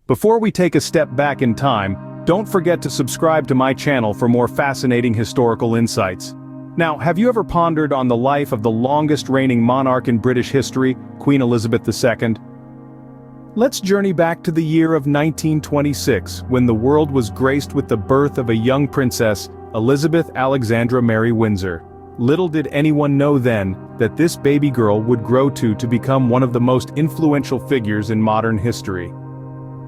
Before we take a step back in time, don't forget to subscribe to my channel for more fascinating historical insights. Now, have you ever pondered on the life of the longest reigning monarch in British history, Queen Elizabeth II? Let's journey back to the year of 1926, when the world was graced with the birth of a young princess, Elizabeth Alexandra Mary Windsor. Little did anyone know then that this baby girl would grow to become one of the most influential figures in modern history.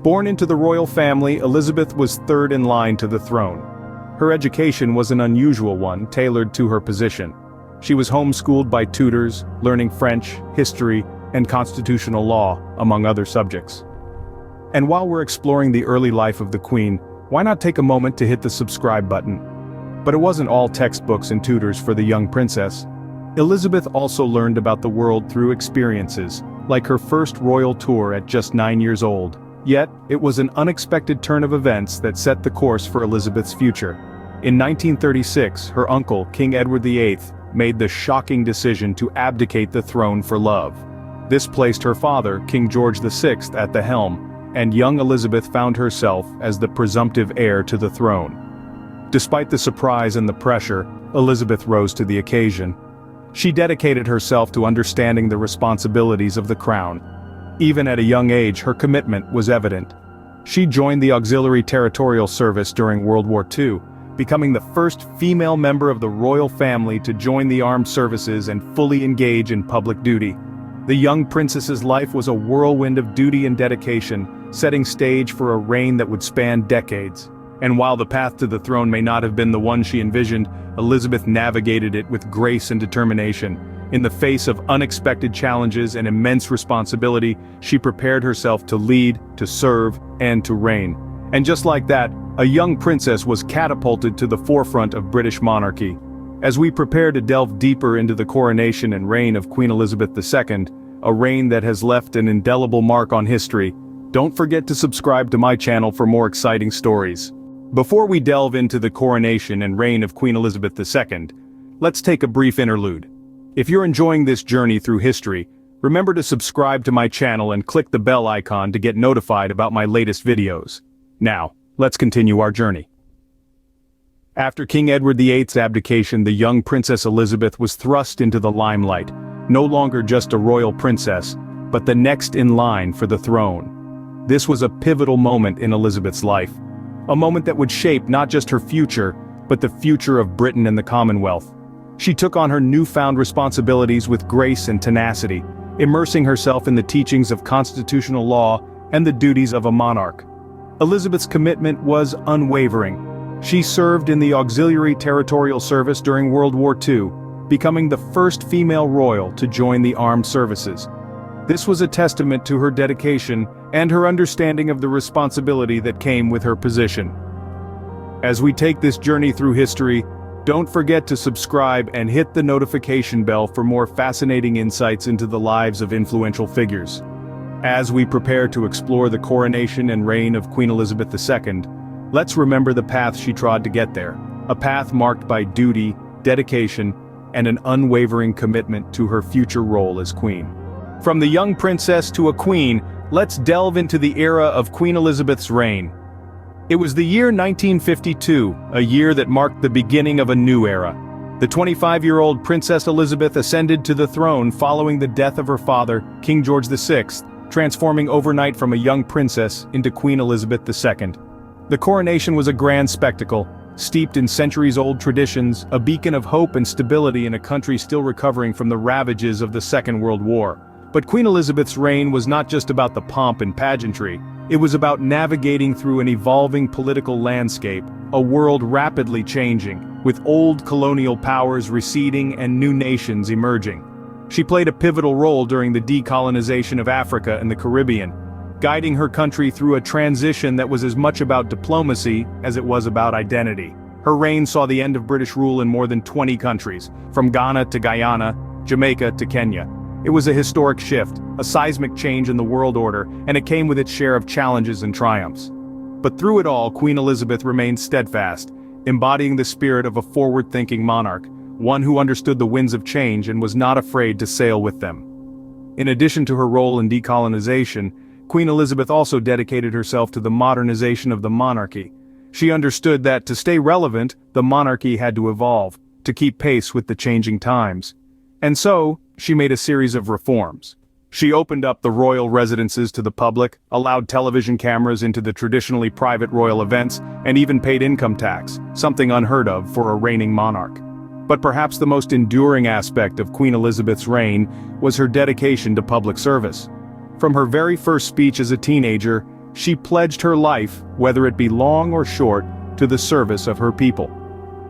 Born into the royal family, Elizabeth was third in line to the throne. Her education was an unusual one, tailored to her position. She was homeschooled by tutors, learning French, history, and constitutional law, among other subjects. And while we're exploring the early life of the Queen, why not take a moment to hit the subscribe button? But it wasn't all textbooks and tutors for the young princess. Elizabeth also learned about the world through experiences, like her first royal tour at just 9 years old. Yet, it was an unexpected turn of events that set the course for Elizabeth's future. In 1936, her uncle, King Edward VIII, made the shocking decision to abdicate the throne for love. This placed her father, King George VI, at the helm, and young Elizabeth found herself as the presumptive heir to the throne. Despite the surprise and the pressure, Elizabeth rose to the occasion. She dedicated herself to understanding the responsibilities of the crown. Even at a young age, her commitment was evident. She joined the Auxiliary Territorial Service during World War II, becoming the first female member of the royal family to join the armed services and fully engage in public duty. The young princess's life was a whirlwind of duty and dedication, setting stage for a reign that would span decades. And while the path to the throne may not have been the one she envisioned, Elizabeth navigated it with grace and determination. In the face of unexpected challenges and immense responsibility, she prepared herself to lead, to serve, and to reign. And just like that, a young princess was catapulted to the forefront of British monarchy. As we prepare to delve deeper into the coronation and reign of Queen Elizabeth II, a reign that has left an indelible mark on history, don't forget to subscribe to my channel for more exciting stories. Before we delve into the coronation and reign of Queen Elizabeth II, let's take a brief interlude. If you're enjoying this journey through history, remember to subscribe to my channel and click the bell icon to get notified about my latest videos. Now, let's continue our journey. After King Edward VIII's abdication, the young Princess Elizabeth was thrust into the limelight, no longer just a royal princess, but the next in line for the throne. This was a pivotal moment in Elizabeth's life. A moment that would shape not just her future, but the future of Britain and the Commonwealth. She took on her newfound responsibilities with grace and tenacity, immersing herself in the teachings of constitutional law and the duties of a monarch. Elizabeth's commitment was unwavering. She served in the Auxiliary Territorial Service during World War II, becoming the first female royal to join the armed services. This was a testament to her dedication and her understanding of the responsibility that came with her position. As we take this journey through history, don't forget to subscribe and hit the notification bell for more fascinating insights into the lives of influential figures. As we prepare to explore the coronation and reign of Queen Elizabeth II, let's remember the path she trod to get there, a path marked by duty, dedication, and an unwavering commitment to her future role as queen. From the young princess to a queen, let's delve into the era of Queen Elizabeth's reign. It was the year 1952, a year that marked the beginning of a new era. The 25-year-old Princess Elizabeth ascended to the throne following the death of her father, King George VI, transforming overnight from a young princess into Queen Elizabeth II. The coronation was a grand spectacle, steeped in centuries-old traditions, a beacon of hope and stability in a country still recovering from the ravages of the Second World War. But Queen Elizabeth's reign was not just about the pomp and pageantry. It was about navigating through an evolving political landscape, a world rapidly changing, with old colonial powers receding and new nations emerging. She played a pivotal role during the decolonization of Africa and the Caribbean, guiding her country through a transition that was as much about diplomacy as it was about identity. Her reign saw the end of British rule in more than 20 countries, from Ghana to Guyana, Jamaica to Kenya. It was a historic shift, a seismic change in the world order, and it came with its share of challenges and triumphs. But through it all, Queen Elizabeth remained steadfast, embodying the spirit of a forward-thinking monarch, one who understood the winds of change and was not afraid to sail with them. In addition to her role in decolonization, Queen Elizabeth also dedicated herself to the modernization of the monarchy. She understood that to stay relevant, the monarchy had to evolve, to keep pace with the changing times. And so, she made a series of reforms. She opened up the royal residences to the public, allowed television cameras into the traditionally private royal events, and even paid income tax, something unheard of for a reigning monarch. But perhaps the most enduring aspect of Queen Elizabeth's reign was her dedication to public service. From her very first speech as a teenager, she pledged her life, whether it be long or short, to the service of her people.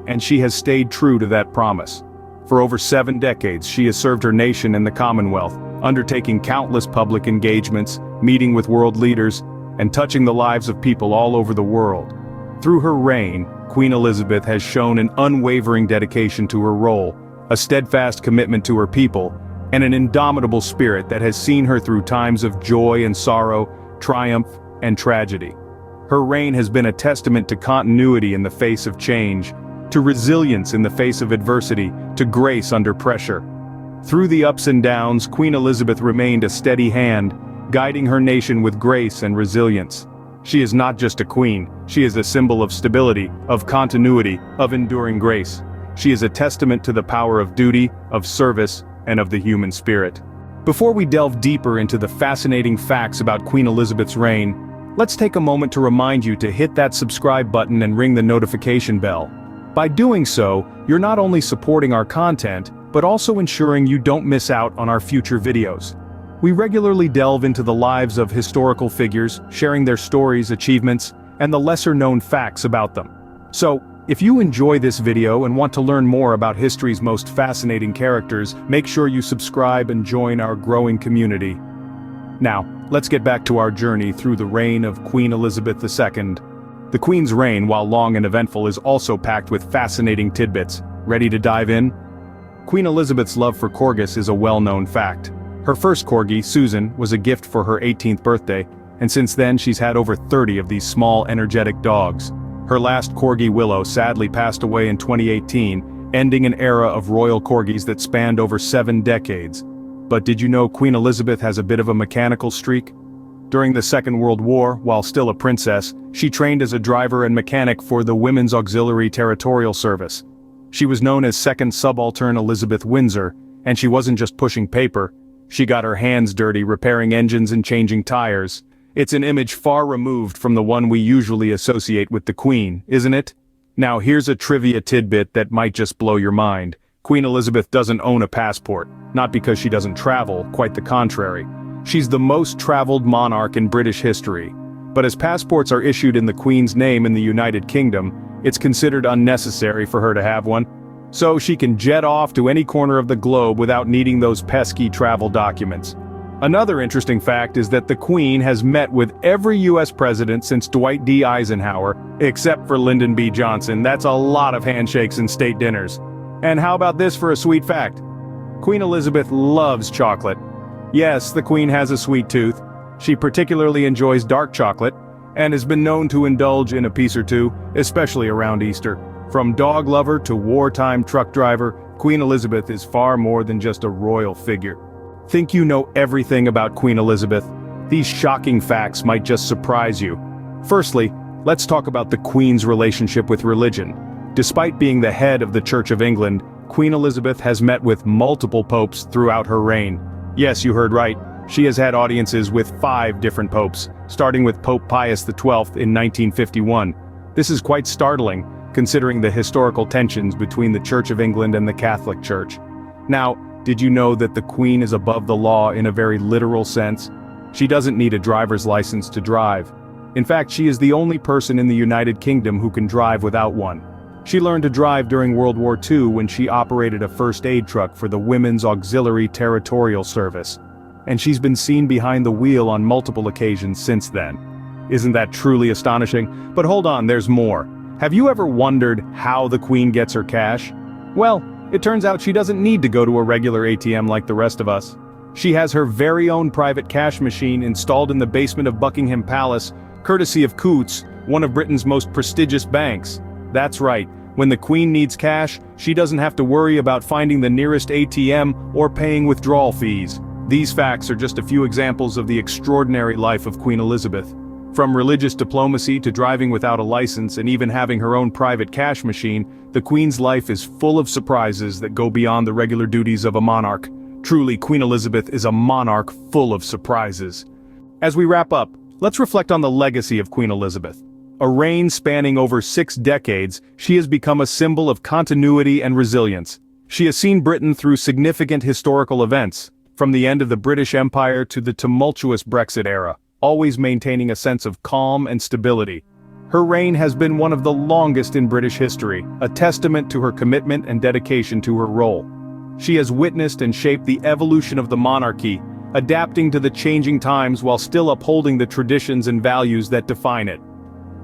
And she has stayed true to that promise. For over 7 decades, she has served her nation and the Commonwealth, undertaking countless public engagements, meeting with world leaders, and touching the lives of people all over the world. Through her reign, Queen Elizabeth has shown an unwavering dedication to her role, a steadfast commitment to her people, and an indomitable spirit that has seen her through times of joy and sorrow, triumph and tragedy. Her reign has been a testament to continuity in the face of change, to resilience in the face of adversity, to grace under pressure. Through the ups and downs, Queen Elizabeth remained a steady hand, guiding her nation with grace and resilience. She is not just a queen, she is a symbol of stability, of continuity, of enduring grace. She is a testament to the power of duty, of service, and of the human spirit. Before we delve deeper into the fascinating facts about Queen Elizabeth's reign, let's take a moment to remind you to hit that subscribe button and ring the notification bell. By doing so, you're not only supporting our content, but also ensuring you don't miss out on our future videos. We regularly delve into the lives of historical figures, sharing their stories, achievements, and the lesser-known facts about them. So, if you enjoy this video and want to learn more about history's most fascinating characters, make sure you subscribe and join our growing community. Now, let's get back to our journey through the reign of Queen Elizabeth II. The Queen's reign, while long and eventful, is also packed with fascinating tidbits. Ready to dive in? Queen Elizabeth's love for Corgis is a well-known fact. Her first Corgi, Susan, was a gift for her 18th birthday, and since then she's had over 30 of these small, energetic dogs. Her last Corgi, Willow, sadly passed away in 2018, ending an era of royal Corgis that spanned over 7 decades. But did you know Queen Elizabeth has a bit of a mechanical streak? During the Second World War, while still a princess, she trained as a driver and mechanic for the Women's Auxiliary Territorial Service. She was known as Second Subaltern Elizabeth Windsor, and she wasn't just pushing paper. She got her hands dirty repairing engines and changing tires. It's an image far removed from the one we usually associate with the Queen, isn't it? Now here's a trivia tidbit that might just blow your mind. Queen Elizabeth doesn't own a passport, not because she doesn't travel, quite the contrary. She's the most traveled monarch in British history. But as passports are issued in the Queen's name in the United Kingdom, it's considered unnecessary for her to have one. So she can jet off to any corner of the globe without needing those pesky travel documents. Another interesting fact is that the Queen has met with every US president since Dwight D. Eisenhower, except for Lyndon B. Johnson. That's a lot of handshakes and state dinners. And how about this for a sweet fact? Queen Elizabeth loves chocolate. Yes, the Queen has a sweet tooth. She particularly enjoys dark chocolate, and has been known to indulge in a piece or two, especially around Easter. From dog lover to wartime truck driver, Queen Elizabeth is far more than just a royal figure. Think you know everything about Queen Elizabeth? These shocking facts might just surprise you. Firstly, let's talk about the Queen's relationship with religion. Despite being the head of the Church of England, Queen Elizabeth has met with multiple popes throughout her reign. Yes, you heard right. She has had audiences with 5 different popes, starting with Pope Pius XII in 1951. This is quite startling, considering the historical tensions between the Church of England and the Catholic Church. Now, did you know that the Queen is above the law in a very literal sense? She doesn't need a driver's license to drive. In fact, she is the only person in the United Kingdom who can drive without one. She learned to drive during World War II when she operated a first aid truck for the Women's Auxiliary Territorial Service. And she's been seen behind the wheel on multiple occasions since then. Isn't that truly astonishing? But hold on, there's more. Have you ever wondered how the Queen gets her cash? Well, it turns out she doesn't need to go to a regular ATM like the rest of us. She has her very own private cash machine installed in the basement of Buckingham Palace, courtesy of Coutts, one of Britain's most prestigious banks. That's right, when the Queen needs cash, she doesn't have to worry about finding the nearest ATM or paying withdrawal fees. These facts are just a few examples of the extraordinary life of Queen Elizabeth. From religious diplomacy to driving without a license and even having her own private cash machine, the Queen's life is full of surprises that go beyond the regular duties of a monarch. Truly, Queen Elizabeth is a monarch full of surprises. As we wrap up, let's reflect on the legacy of Queen Elizabeth. A reign spanning over 6 decades, she has become a symbol of continuity and resilience. She has seen Britain through significant historical events, from the end of the British Empire to the tumultuous Brexit era, always maintaining a sense of calm and stability. Her reign has been one of the longest in British history, a testament to her commitment and dedication to her role. She has witnessed and shaped the evolution of the monarchy, adapting to the changing times while still upholding the traditions and values that define it.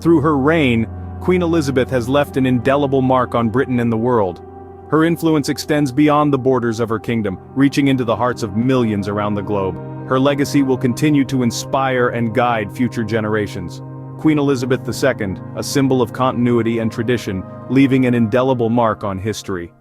Through her reign, Queen Elizabeth has left an indelible mark on Britain and the world. Her influence extends beyond the borders of her kingdom, reaching into the hearts of millions around the globe. Her legacy will continue to inspire and guide future generations. Queen Elizabeth II, a symbol of continuity and tradition, leaving an indelible mark on history.